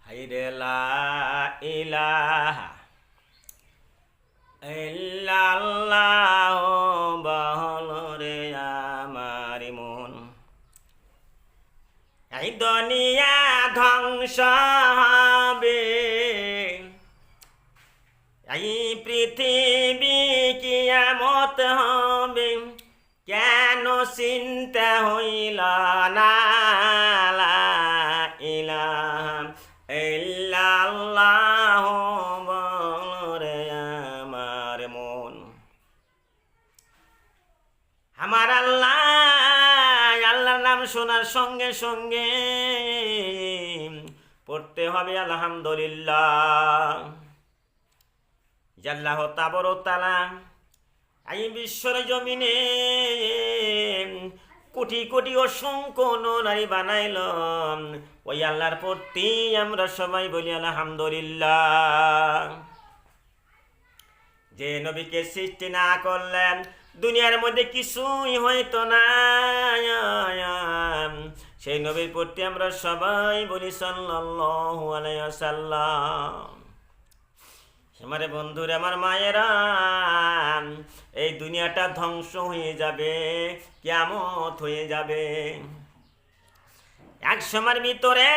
হাইরে লা ইলাহা ইল্লাল্লাহ বল রে আমার মন। এই দুনিয়া ধ্বংস হবে, এই পৃথিবী কিয়ামত হবে, কেন চিন্তা হইল না? লা ইলাহা ইল্লাল্লাহ বল রে আমার মন। আমার আল্লাহ, আল্লাহর নাম শোনার সঙ্গে সঙ্গে পড়তে হবে আলহামদুলিল্লাহ। আল্লাহ তাবারক তাআলা এই বিশ্বর জমিনে কোটি কোটি অসংখ্য নারী বানাইল, ওই আল্লাহর প্রতি আমরা সবাই বলি আলহামদুলিল্লাহ। যে নবীকে সৃষ্টি না করলেন দুনিয়ার মধ্যে কিছুই হইতো না, সেই নবীর প্রতি আমরা সবাই বলি সাল্লাল্লাহু আলাইহি ওয়াসাল্লাম। আমার বন্ধুরা, আমার মায়েরা, এই দুনিয়াটা ধ্বংস হয়ে যাবে, কিয়ামত হয়ে যাবে। এক সময়ের ভিতরে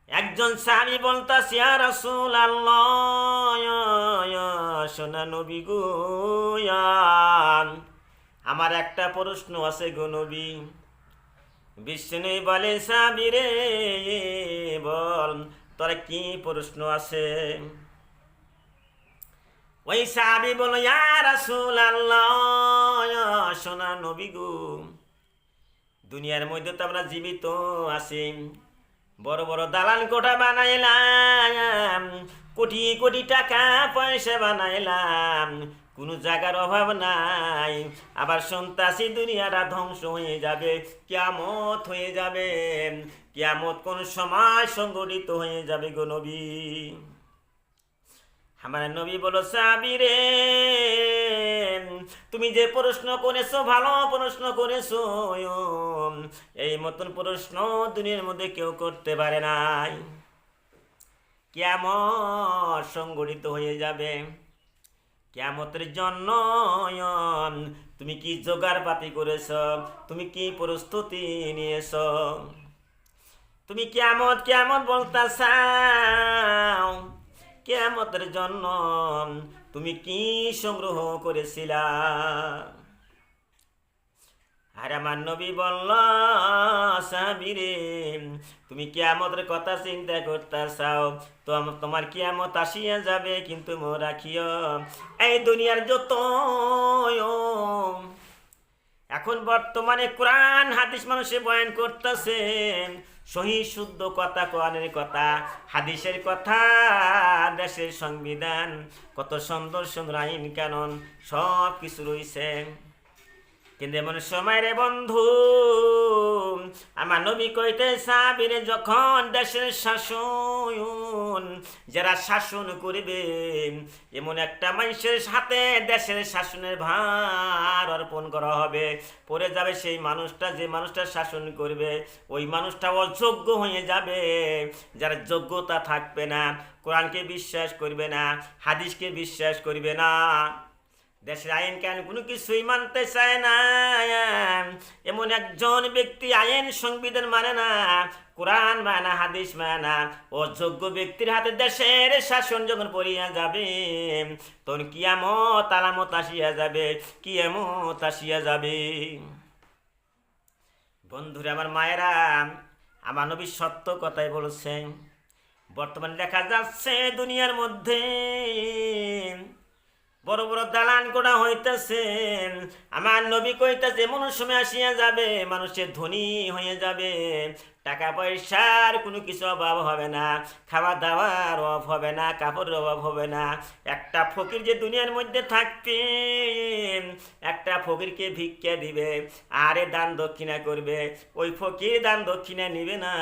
একজন সাহাবী বলতাছে, ইয়া রাসূলুল্লাহ, সোনা নবী গো, আমার একটা প্রশ্ন আছে গো নবী। বিষ্ণু বলে, সাহাবী রে বল, তোর কি প্রশ্ন আছে? ওই সাহাবী বলল, ইয়া রাসূলুল্লাহ, সোনা নবী গো, দুনিয়ার মধ্যে তো আমরা জীবিত আছি, বড় বড় দালান কোঠা বানাইলাম, কোটি কোটি টাকা পয়সা বানাইলাম, কোনো জায়গার অভাব নাই, আবার শুনতাছি দুনিয়াটা ধ্বংস হয়ে যাবে, কিয়ামত হয়ে যাবে, কিয়ামত কোন সময় সংঘটিত হয়ে যাবে গো নবী। আমার নবী বলো, সাহাবী রে, তুমি যে প্রশ্ন করেছো ভালো প্রশ্ন করেছো, এই মতন প্রশ্ন দুনিয়ার মধ্যে কেউ করতে পারে নাই। কিয়ামত সংঘটিত হয়ে যাবে, কিয়ামতের জন্য তুমি কি জোগাড় পাতি করেছ, তুমি কি প্রস্তুতি নিয়েছ? তুমি কিয়ামত কিয়ামত বলতাছাও, কিয়ামতের জন্য তুমি কি সংগ্রহ করেছিলা? আর আমার নবী বলল, সাহাবী রে, তুমি কিয়ামতের কথা চিন্তা করতেছাও, তো তোমার কিয়ামত আসিয়া যাবে, কিন্তু মনে রাখিও, এই দুনিয়ার যত এখন বর্তমানে কোরআন হাদিস মানুষে বয়ান করতেছে, সহি শুদ্ধ কথা, কোরআনের কথা, হাদিসের কথা, দেশের সংবিধান, কত সুন্দর সুন্দর আইন কানুন সব কিছু রয়েছে, কিন্তু এমন সময় রে বন্ধু, আমার নবী কইতে, সাহাবীরে যখন দেশের শাসন, যারা শাসন করবে, এমন একটা মানুষের হাতে দেশের শাসনের ভার অর্পণ করা হবে, পড়ে যাবে সেই মানুষটা, যে মানুষটা শাসন করবে ওই মানুষটা অযোগ্য হয়ে যাবে, যার যোগ্যতা থাকবে না, কোরআনকে বিশ্বাস করবে না, হাদিসকে বিশ্বাস করবে না, দেশের আইন কানুন কোনো কিছুই মানতে চায় না, এমন একজন ব্যক্তি আইন সংবিধান মানে না, কোরআন মানে না, হাদিস মানে না, অযোগ্য ব্যক্তির হাতে দেশের শাসন যখন পড়িয়া যাবে, তখন কিয়ামত আলামত আসিয়া যাবে, কিয়ামত আসিয়া যাবে। বন্ধুরা, আমার মায়েরা, আমার নবী সত্য কথাই বলছেন। বর্তমানে দেখা যাচ্ছে দুনিয়ার মধ্যে বড় বড় দালান কোঠা হইতেছে, আমার নবী কইতেছে এমন সময় আসিয়া যাবে, মানুষের ধনী হয়ে যাবে, টাকা পয়সার কোনো কিছু অভাব হবে না, খাওয়া দাওয়ার অভাব হবে না, কাপড়ের অভাব হবে না। একটা ফকির যে দুনিয়ার মধ্যে থাকবে, একটা ফকিরকে ভিক্ষা দিবে, আরে দান দক্ষিণা করবে, ওই ফকির দান দক্ষিণা নিবে না,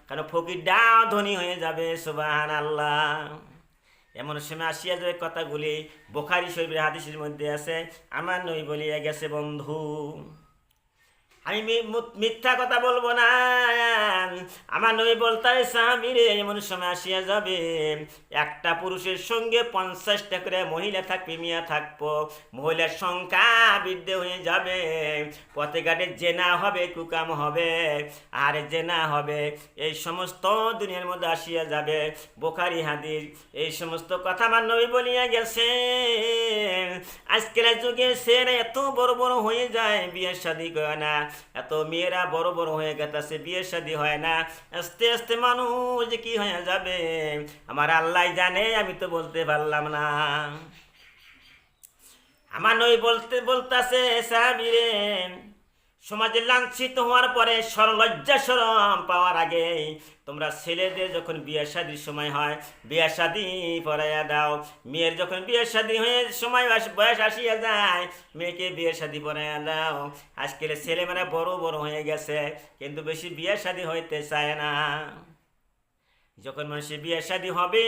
কারণ ফকিরটাও ধনী হয়ে যাবে। সুবহানাল্লাহ। এমন সময় আসিয়া যাবে, কথাগুলি বুখারী শরীফের হাদিসের মধ্যে আছে, আমার নবী বলিয়া গেছে, বন্ধু আমি মিথ্যা কথা বলবো না। আমার নবী বলতে সাহাবীরে এমন সময় আসিয়া যাবে একটা পুরুষের সঙ্গে 50টা করে মহিলা থাকবে, মিয়া থাকবো, মহিলার সংখ্যা বৃদ্ধি হয়ে যাবে, পথে ঘাটে জেনা হবে, কুকাম হবে, আর জেনা হবে, এই সমস্ত দুনিয়ার মধ্যে আসিয়া যাবে। বুখারী হাদিস। এই সমস্ত কথা আমার নবী বলিয়া গেছে। আজকের যুগে ছেলেরা এত বড় বড় হয়ে যায়, বিয়ে শাদী করে না, এত মেয়েরা বড় বড় হয়ে গেছে, বিয়ে শাদী হয় না। আস্তে আস্তে মানুষ যে কি হয়ে যাবে আমার আল্লাহ জানে, আমি তো বলতে পারলাম না। আমার নবী বলতাছে সাহাবীরে, সমাজে লাঞ্ছিত হওয়ার পরে লজ্জা শরম পাওয়ার আগে তোমরা ছেলেদের যখন বিয়ে শাদীর সময় হয় বিয়ে শাদী পড়াইয়া দাও। মেয়ের যখন বিয়ে শাদী হয়ে সময় বয়স আসিয়া যায় মেয়েকে বিয়ে শাদী পড়াইয়া দাও। আজকাল ছেলেমেয়েরা বড় বড় হয়ে গেছে কিন্তু বেশি বিয়ে শাদী হইতে চায় না। যখন মানুষের বিয়ে শাদী হবে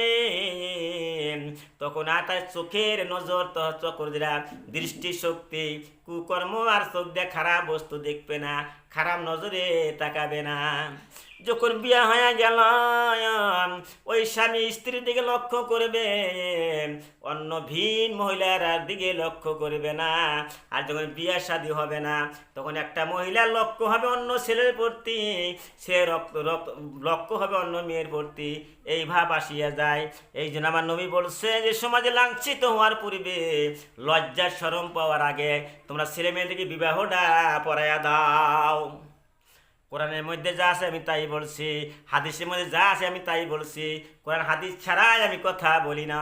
তখন আর তার চোখের নজর চকর দিলা দৃষ্টিশক্তি কুকর্ম আর চোখ দিয়ে খারাপ বস্তু দেখবে না, খারাপ নজরে তাকাবে না। যখন বিয়া হয়ে গেল ওই স্বামী স্ত্রীর দিকে লক্ষ্য করবে, অন্য ভিন মহিলার দিকে লক্ষ্য করবে না। আর যখন বিয়া শাদী হবে না তখন একটা মহিলার লক্ষ্য হবে অন্য ছেলের প্রতি, সে লক্ষ্য হবে অন্য মেয়ের প্রতি, এই ভাব আসিয়া যায়। এই জন্য আমার নবী বলছে যে সমাজে লাঞ্ছিত হওয়ার পূর্বে লজ্জা শরম পাওয়ার আগে তোমরা ছেলে মেয়েদেরকে বিবাহটা পড়াইয়া দাও। কোরআনের মধ্যে যা আছে আমি তাই বলছি, হাদিসের মধ্যে যা আছে আমি তাই বলছি, কোরআন হাদিস ছাড়াই আমি কথা বলি না।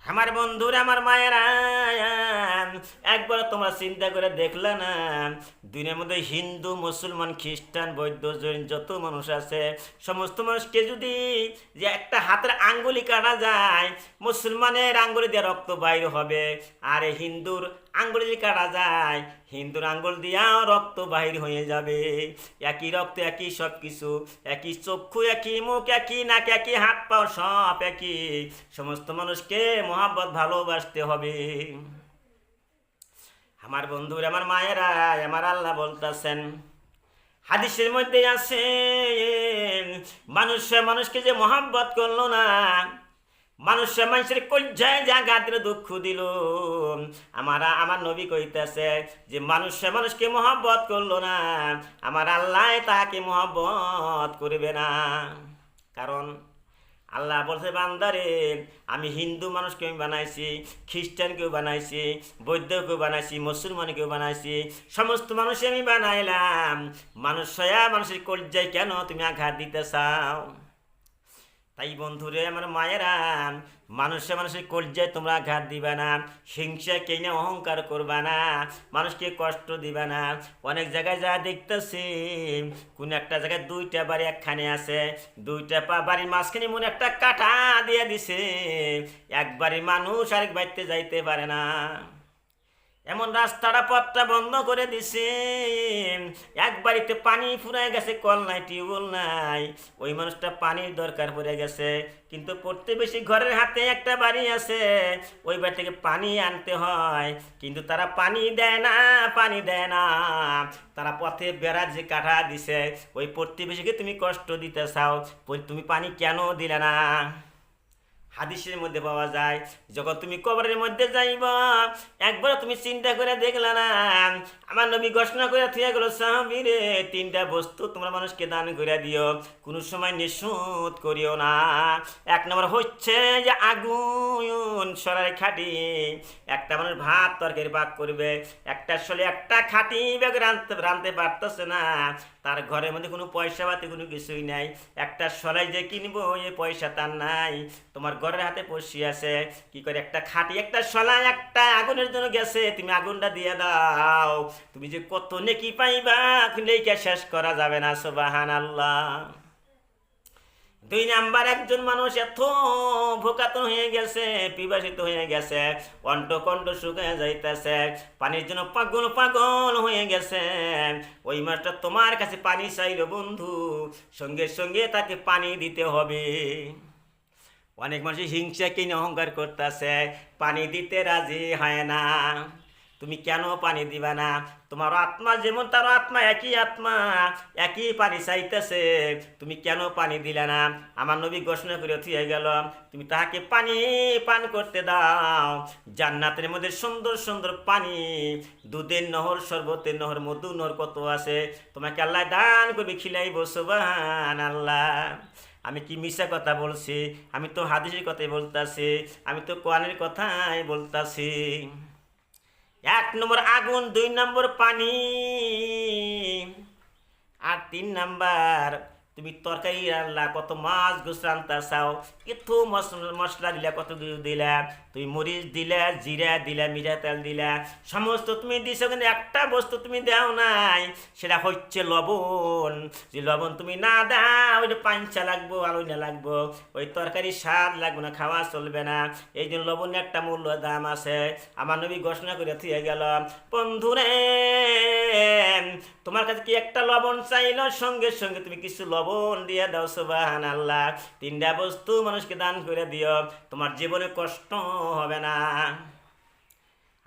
আমার বন্ধুরা, আমার মায়েরা, একবার তোমরা চিন্তা করে দেখলে না দুনিয়ার মধ্যে হিন্দু মুসলমান খ্রিস্টান বৌদ্ধ জৈন যত মানুষ আছে সমস্ত মানুষকে যদি যে একটা হাতের আঙ্গুলি কাটা যায় মুসলমানের আঙ্গুলি দিয়ে রক্ত বাইর হবে, আর হিন্দুর আঙ্গুলি যদি কাটা যায় হিন্দুর আঙ্গুল দিয়াও রক্ত বাহির হয়ে যাবে। একই রক্ত, একই সব কিছু, একই চক্ষু, একই মুখ, একই নাক, একই হাত পাও, সব একই। সমস্ত মানুষকে মহাব্বত ভালোবাসতে হবে। আমার বন্ধুরা, আমার মায়েরা, আমার আল্লাহ বলতেছেন হাদিসের মধ্যে আছে মানুষকে যে মহাব্বত করলো না, মানুষের কলজায় জায়গা দিল, দুঃখ দিল, আমার নবী কইতেছে যে মানুষকে মহাব্বত করলো না আমার আল্লাহ তাকে মহাব্বত করবে না। কারণ আল্লাহ বলছে বান্দারে আমি হিন্দু মানুষকে আমি বানাইছি, খ্রিস্টানকেও বানাইছি, বৌদ্ধকেও বানাইছি, মুসলমানকেও বানাইছি, সমস্ত মানুষই আমি বানাইলাম। মানুষের কলজায় কেন তুমি আঘাত দিতে চাও? তাই বন্ধুরে, আমার মায়েরা, মানুষের কলজায় তোমরা আঘাত দিবা না, হিংসা কেই না অহংকার করবা না, মানুষকে কষ্ট দিবা না। অনেক জায়গায় যা দেখতেছি কোন একটা জায়গায় দুইটা বাড়ি একখানে আছে, দুইটা বাড়ির মাঝখানে মনে একটা কাটা দিয়ে দিছে, এক বাড়ির মানুষ আরেক বাড়িতে যাইতে পারে না, এমন রাস্তাটা পথটা বন্ধ করে দিছে। এক বাড়িতে পানি ফুরায় গেছে, কল নাই, টিউবওয়েল নাই, ওই মানুষটা পানির দরকার পড়ে গেছে, কিন্তু প্রতিবেশী ঘরের হাতে একটা বাড়ি আছে, ওই বাড়ি থেকে পানি আনতে হয়, কিন্তু তারা পানি দেয় না। তারা পথে বেড়া যে কাটা দিছে, ওই প্রতিবেশীকে তুমি কষ্ট দিতে চাও, তুমি পানি কেন দিলে না? হাদিসের মধ্যে পাওয়া যায় যখন তুমি কবরের মধ্যে যাইবা একবার তুমি চিন্তা করে দেখলা না আমার নবী ঘোষণা করে থিয়া গেল সাহাবীরে তিনটা বস্তু তোমরা মানুষকে দান করে দিও, কোনো সময় নিঃসুদ করিও না। এক নম্বর হচ্ছে যে আগুন সরাই খাটি, একটা মানুষ ভাত তরকারি পাক করবে, একটা আসলে একটা খাটি ব্যাগ রাঁধতে পারতেছে না, তার ঘরের মধ্যে কোনো পয়সা পাতি কোনো কিছুই নাই, একটা সলাই যে কিনবো এই পয়সা তার নাই, তোমার ঘরের হাতে পড়ছি আছে, কি করে একটা খাটি একটা সলাই একটা আগুনের জন্য গেছে, তুমি আগুনটা দিয়ে দাও, তুমি যে কত নেকি পাইবা লেখা শেষ করা যাবে না। সুবহানাল্লাহ। দুই নাম্বার, একজন মানুষ এত ভোকাতন হয়ে গেছে, পিপাসিত হয়ে গেছে, কণ্ঠ শুকিয়ে যাইতেছে, পানির জন্য পাগল হয়ে গেছে, ওই মাছটা তোমার কাছে পানি চাইল বন্ধু, সঙ্গে সঙ্গে তাকে পানি দিতে হবে। অনেক মানুষ হিংসা কিনে অহংকার করতেছে, পানি দিতে রাজি হয় না। তুমি কেন পানি দিবা না? তোমার আত্মা যেমন, তার আত্মা একই আত্মা, একই পানি চাইতেছে, তুমি কেন পানি দিলে না? আমার নবী ঘোষণা করে থিয়ে গেল, তুমি তাহাকে পানি পান করতে দাও। জান্নাতের মধ্যে সুন্দর সুন্দর পানি, দুধের নহর, শরবতের নহর, মধু নহর কত আছে, তোমাকে আল্লাহ দান করবে, খিলাইব। সুবহানাল্লাহ। আমি কি মিশা কথা বলছি? আমি তো হাদিসের কথাই বলতাছি, আমি তো কোরআনের কথাই বলতাছি। 1 নম্বর আগুন, 2 নম্বর পানি, আর 3 নাম্বার তুমি তরকারি রান্না, কত মাছ গোছ রান্তা চাও, কত মশলা দিলা, কত কিছু দিলা, তুমি মরিচ দিলা, জিরা দিলা, মিঠা তেল দিলা, সমস্ত তুমি দিছো, কিন্তু একটা বস্তু তুমি দাও নাই, সেটা হচ্ছে লবণ। যে লবণ তুমি না দাও, ওইটা পাঞ্চা লাগবো, আলোনা লাগবো, ওই তরকারি স্বাদ লাগবে না, খাওয়া চলবে না। এই জন্য লবণের একটা মূল্য দাম আছে। আমার নবী ঘোষণা করে দিয়ে গেল, বন্ধুরে তোমার কাছে কি একটা লবণ চাইলো, সঙ্গে সঙ্গে তুমি কিছু লবণ দিয়ে দাও। সুবহানাল্লাহ। 3টা বস্তু মানুষকে দান করে দিও, তোমার জীবনে কষ্ট হবে না।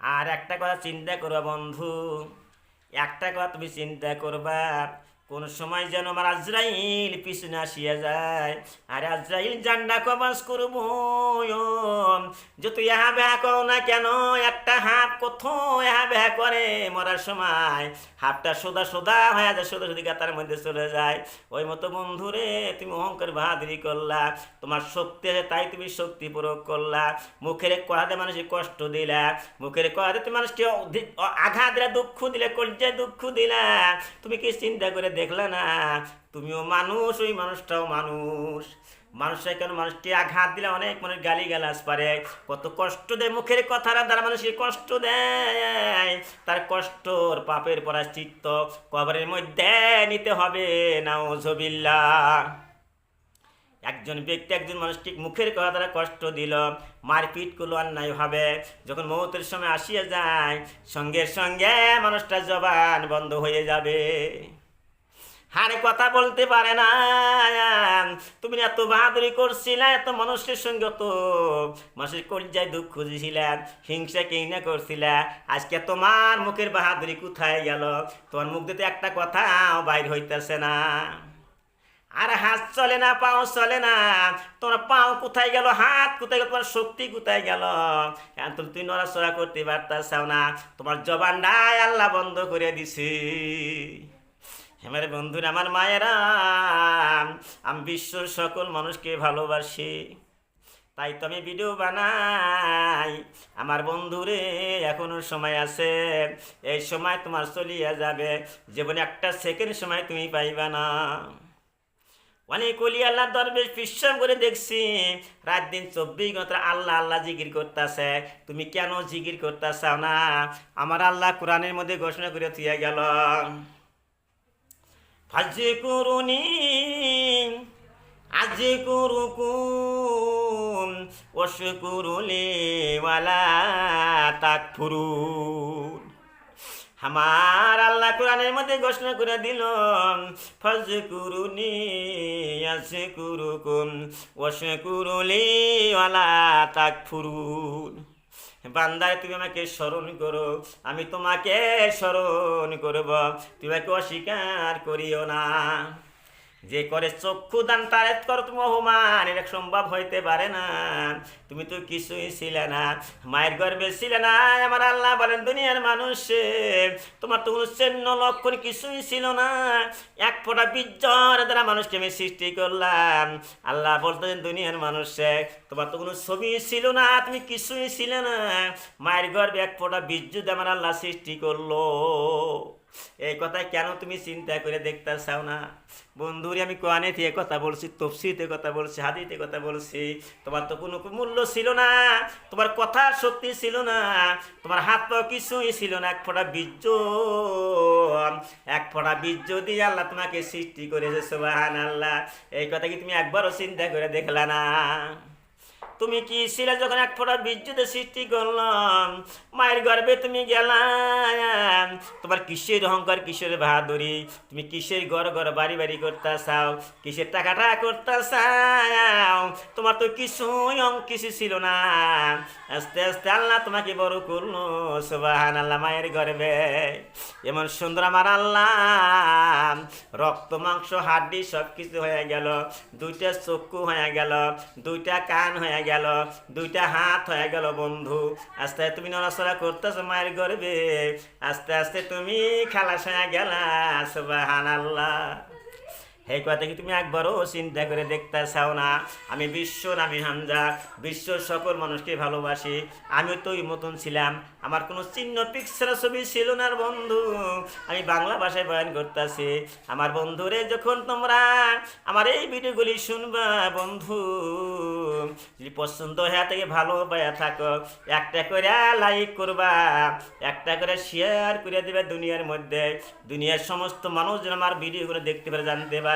আর একটা কথা চিন্তা করবা বন্ধু, একটা কথা তুমি চিন্তা করবা, কোন সময় যেন আমার আজরাইল পিছনে আসিয়া যায়, আর আজরাইল জান্ডা কবাস করব, যত ইহা বেহা করো না কেন, একটা হাত কত ইহা বেহা করে, মরার সময় হাতটা সোদা সোদা হয়ে যায়, সোদা সোদি গাতার মধ্যে চলে যায়। ওই মতো বন্ধুরে তুমি অহংকার বাহাদুরি করলা, তোমার শক্তি আছে তাই তুমি শক্তি প্রয়োগ করলা, মুখের কথাতে মানুষকে কষ্ট দিলা, মুখের কথাতে তুমি মানুষকে আঘাত দিলা, দুঃখ দিলে, কলজায় দুঃখ দিলা। তুমি কি চিন্তা করে দেখলা না, তুমিও মানুষ, ওই মানুষটাও মানুষ। মানুষের কেন মানুষকে আঘাত দিলে অনেক মানুষ গালি গালাজ পারে, কত কষ্ট দেয়, মুখের কথার দ্বারা মানুষকে কষ্ট দেয়, তার কষ্টর পাপের প্রায়শ্চিত্ত কবরের মধ্যে নিতে হবে। নাউজুবিল্লাহ। একজন ব্যক্তি একজন মানুষকে মুখের কথা দ্বারা কষ্ট দিল, মারপিট করলো অন্যায়ভাবে, যখন মৌতের সময় আসিয়া যায়, সঙ্গে সঙ্গে মানুষটার জবান বন্ধ হয়ে যাবে, হারে কথা বলতে পারে না। তুমি এত বাহাদুরি করছিলে, এত মানুষের সঙ্গে তো মানুষের কলজায় দুঃখ দিয়েছিলে, হিংসা কিংসা করছিলে, আজকে তোমার মুখের বাহাদুরি কোথায় গেল? তোমার মুখ দিতে একটা কথাও বাইর হইতেছে না, আর হাত চলে না, পাও চলে না, তোমার পাও কোথায় গেল, হাত কোথায় গেল, তোমার শক্তি কোথায় গেল? এখন তুমি নড়াচড়া করতে পারতেছাও না, তোমার জবানটাই আল্লাহ বন্ধ করে দিছি। আমার বন্ধুরা, আমার মায়েরা, আমি বিশ্বর সকল মানুষকে ভালোবাসি, তাই তো আমি ভিডিও বানাই। আমার বন্ধুরে এখনো সময় আছে, এই সময় তোমার চলিয়া যাবে, জীবনে একটা সেকেন্ড সময় তুমি পাইবা না। অনেক অলি আল্লাহ দরবেশ বিশ্রাম করে দেখছি, রাত দিন 24 ঘন্টা আল্লাহ আল্লাহ জিকির করতেছে। তুমি কেন জিকির করতেছাও না? আমার আল্লাহ কোরআনের মধ্যে ঘোষণা করে দিয়ে গেল, ফাযকুরুনি আযকুরুকুম ওয়াশকুরুলি ওয়ালা তাকফুরুন। আমার আল্লাহ কোরআনের মধ্যে ঘোষণা করে দিল, ফাযকুরুনি আযকুরুকুম ওয়াশকুরুলি ওয়ালা তাকফুরুন। বান্দায় তুমি আমাকে স্মরণ করো, আমি তোমাকে স্মরণ করব, তুমি আমাকে অস্বীকার করিও না। যে করে চক্ষু দান তার করো তুমি অপমান, এটা সম্ভব হইতে পারে না। তুমি তো কিছুই ছিলে না, মায়ের গর্ভে ছিলে না। আমার আল্লাহ বলেন, দুনিয়ার মানুষ তোমার তো কোনো চিহ্ন লক্ষণ কিছুই ছিল না, এক ফোঁটা বীর্যের দ্বারা মানুষকে আমি সৃষ্টি করলাম। আল্লাহ বলতেন, দুনিয়ার মানুষ তোমার তো কোনো ছবি ছিল না, তুমি কিছুই ছিলে না, মায়ের গর্ভে এক ফোঁটা বীর্য দিয়ে আমার আল্লাহ সৃষ্টি করলো। এই কথা কেন তুমি চিন্তা করে দেখতে চাও না? বন্ধুরে, আমি কোরআনে থেকে কথা বলছি, তাফসীরে কথা বলছি, হাদিসে কথা বলছি, তোমার তো কোনো মূল্য ছিল না, তোমার কথা সত্যি ছিল না, তোমার হাত পা কিছুই ছিল না, এক ফোঁটা বীর্য দিয়ে আল্লাহ তোমাকে সৃষ্টি করেছে। সুবহানাল্লাহ। এই কথা কি তুমি একবারও চিন্তা করে দেখলা না? তুমি কি ছিলে যখন এক ফোঁটা বীর্যতে সৃষ্টি করলাম, মায়ের গর্ভে তুমি গেলাম, তোমার কিসের অহংকার, কিসের বাহাদুরি, তুমি কিসের ঘর ঘর বাড়ি বাড়ি করতে চাও, কিসের টাকাটা করতে চাও, তোমার তো কিছু ছিল না। আস্তে আস্তে আল্লাহ তোমাকে বড় করলো, সুবহানাল্লাহ। মায়ের গর্ভে এমন সুন্দর আমার আল্লাহ, রক্ত মাংস হাড্ডি সব কিছু হয়ে গেল, দুইটা চক্ষু হয়ে গেল, দুইটা কান হয়ে গেল, দুইটা হাত হয়ে গেল বন্ধু। আস্তে আস্তে তুমি নড়াচড়া করতেছো মায়ের গর্ভে, আস্তে আস্তে তুমি খালাস হয়ে গেলা, সুবহানাল্লাহ। এই কথা কি তুমি একবারও চিন্তা করে দেখতে চাও না? আমি বিশ্ব নামী হামজা, বিশ্ব সকল মানুষকে ভালোবাসি। আমিও তো ওই মতন ছিলাম, আমার কোনো চিহ্ন পিকচার ছবি ছিল না বন্ধু। আমি বাংলা ভাষায় বয়ান করতেছি। আমার বন্ধুরে যখন তোমরা আমার এই ভিডিওগুলি শুনবা বন্ধু, যদি পছন্দ হয়ে থেকে ভালো পাইয়া থাকো, একটা করে লাইক করবা, একটা করে শেয়ার করে দেবে দুনিয়ার মধ্যে, দুনিয়ার সমস্ত মানুষ যেন আমার ভিডিওগুলো দেখতে পারে, জানতে পারে।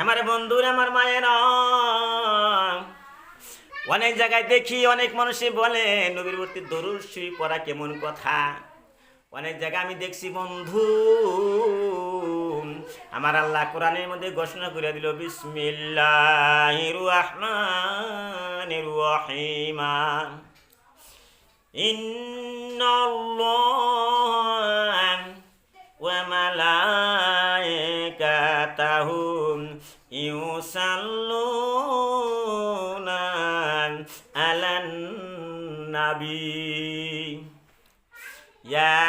আমার বন্ধুরা, আমার মায়ের অনেক জায়গায় দেখি অনেক মানুষই বলে নবীর প্রতি দরুদ শরীফ পড়া কেমন কথা। অনেক জায়গায় আমি দেখছি বন্ধু, আমার আল্লাহ কোরআনের মধ্যে ঘোষণা করে দিল, বিসমিল্লাহির রহমানির রহিম, ইন্নাল্লাহ ওয়া মালাইকাতাহু ইউসাল্লুনা আলান নাবী ইয়া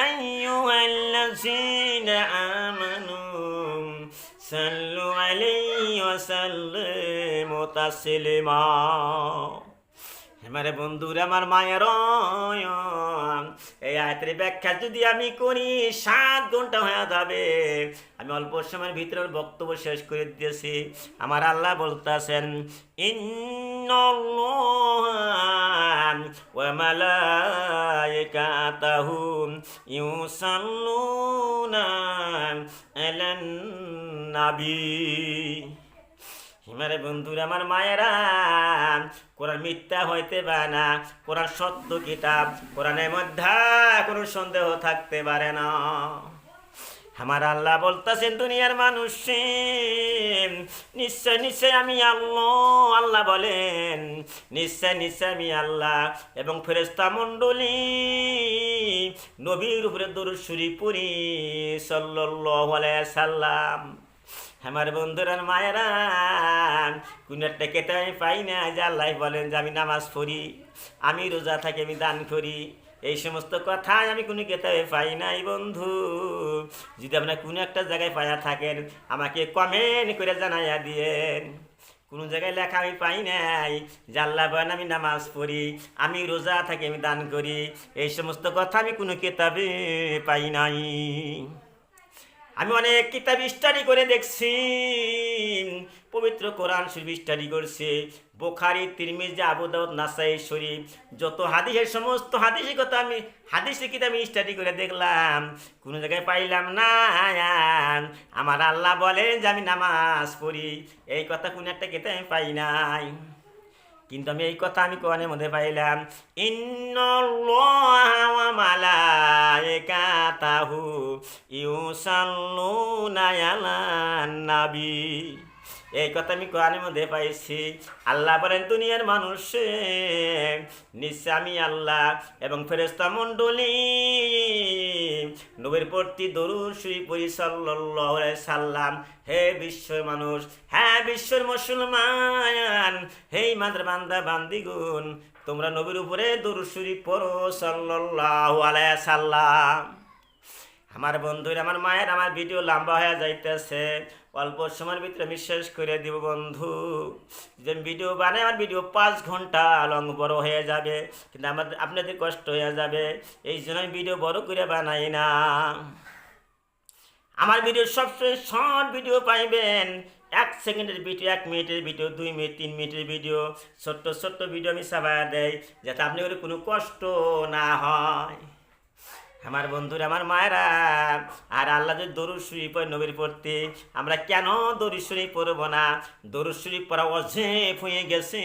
আইয়ুহাল্লাযীনা আমানু সাল্লু আলাইহি ওয়া সাল্লিমু তাসলিমা। আমার বন্ধুরা, আমার মায়ের এই আয়াতের ব্যাখ্যা যদি আমি করি 7 ঘন্টা হয়ে যাবে। আমি অল্প সময়ের ভিতরে বক্তব্য শেষ করে দিয়েছি। আমার আল্লাহ বলতেছেন, ইন্নাল্লাহা ওয়া মালাইকাতাহু ইউসাল্লুনা আলান নাবী। হিমারে বন্ধুরা, আমার মায়েরা, কোরআন মিথ্যা হইতে পারে না, কোরআন সত্য কিতাব, কোরআনের মধ্যে কোনো সন্দেহ থাকতে পারে না। আমার আল্লাহ বলতেছেন, দুনিয়ার মানুষ নিশ্চয় নিশ্চয় আমি আল্লাহ। আল্লাহ বলেন, নিশ্চয় নিশ্চয় আমি আল্লাহ এবং ফেরেশতা মণ্ডলী নবীর উপরে দরুদ শরীফ পড়ি সাল্লাল্লাহু আলাইহি সাল্লাম। আমার বন্ধুরা, মায়েরা, কোন একটা কেতাব আমি পাই না যে আল্লাহ বলেন যে আমি নামাজ পড়ি, আমি রোজা থাকি, আমি দান করি। এই সমস্ত কথা আমি কোনো কেতাবে পাই নাই বন্ধু। যদি আপনার কোনো একটা জায়গায় পাইয়া থাকেন, আমাকে কমেন্ট করে জানাইয়া দিয়েন। কোনো জায়গায় লেখা আমি পাই নাই যে আল্লাহ বলেন আমি নামাজ পড়ি, আমি রোজা থাকি, আমি দান করি। এই সমস্ত কথা আমি কোনো কেতাবে পাই নাই। আমি অনেক কিতাব স্টাডি করে দেখছি, পবিত্র কোরআন শরীফ স্টাডি করছে, বুখারী, তিরমিজি, আবু দাউদ, নাসাই শরীফ, যত হাদিসের সমস্ত হাদিসের কথা আমি হাদিসের কিতাব আমি স্টাডি করে দেখলাম, কোনো জায়গায় পাইলাম না আমার আল্লাহ বলেন যে আমি নামাজ পড়ি। এই কথা কোনো একটা কিতাব আমি পাই নাই। কিন্তু আমি এই কথা আমি কোরআনের মধ্যে পাইলাম, ইন্নাল্লাহা ওয়া মালাইকাতাহু ইউসাল্লুনা আলান নাবী। এই কথা আমি কোরআনের মধ্যে পাইছি। আল্লাহ বলেন, দুনিয়ার মানুষ নিশ্চয় আমি আল্লাহ এবং ফেরেশতা মণ্ডলী নবীর প্রতি দরুদ শরীফ পড়ি সাল্লাল্লাহু আলাইহি সাল্লাম। হে বিশ্বের মানুষ, হ্যাঁ বিশ্বের মুসলমান, হে ইমানদার বান্দা বান্দিগুন, তোমরা নবীর উপরে দরুদ শরীফ পড়ো সাল্লাল্লাহু আলাইহি সাল্লাম। আমার বন্ধুরা, আমার মায়ের, আমার ভিডিও লম্বা হয়ে যাইতেছে, অল্প সময়ের ভিতরে আমি শেষ করে দিব বন্ধু। যে ভিডিও বানাই, আমার ভিডিও 5 ঘন্টা লং বড় হয়ে যাবে, কিন্তু আপনাদের কষ্ট হয়ে যাবে, এই জন্য আমি ভিডিও বড় করে বানাই না। আমার ভিডিও সবসময় শর্ট ভিডিও পাইবেন, 1 সেকেন্ডের ভিডিও, 1 মিনিটের ভিডিও, 2 মিনিট, 3 মিনিটের ভিডিও, ছোট্ট ছোট্ট ভিডিও আমি চাপায়া দেয়, যাতে আপনাদের কোনো কষ্ট না হয়। আমার বন্ধুরা, আমার মায়েরা, আর আল্লাহ যদি দরুদ শরীফ পড়ে নবীর পড়তে, আমরা কেন দরুদ শরীফ পড়ব না? দরুদ শরীফ পড়া ওয়াজিব হয়ে গেছে।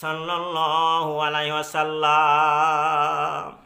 সাল্লাল্লাহু আলাইহি ওয়াসাল্লাম।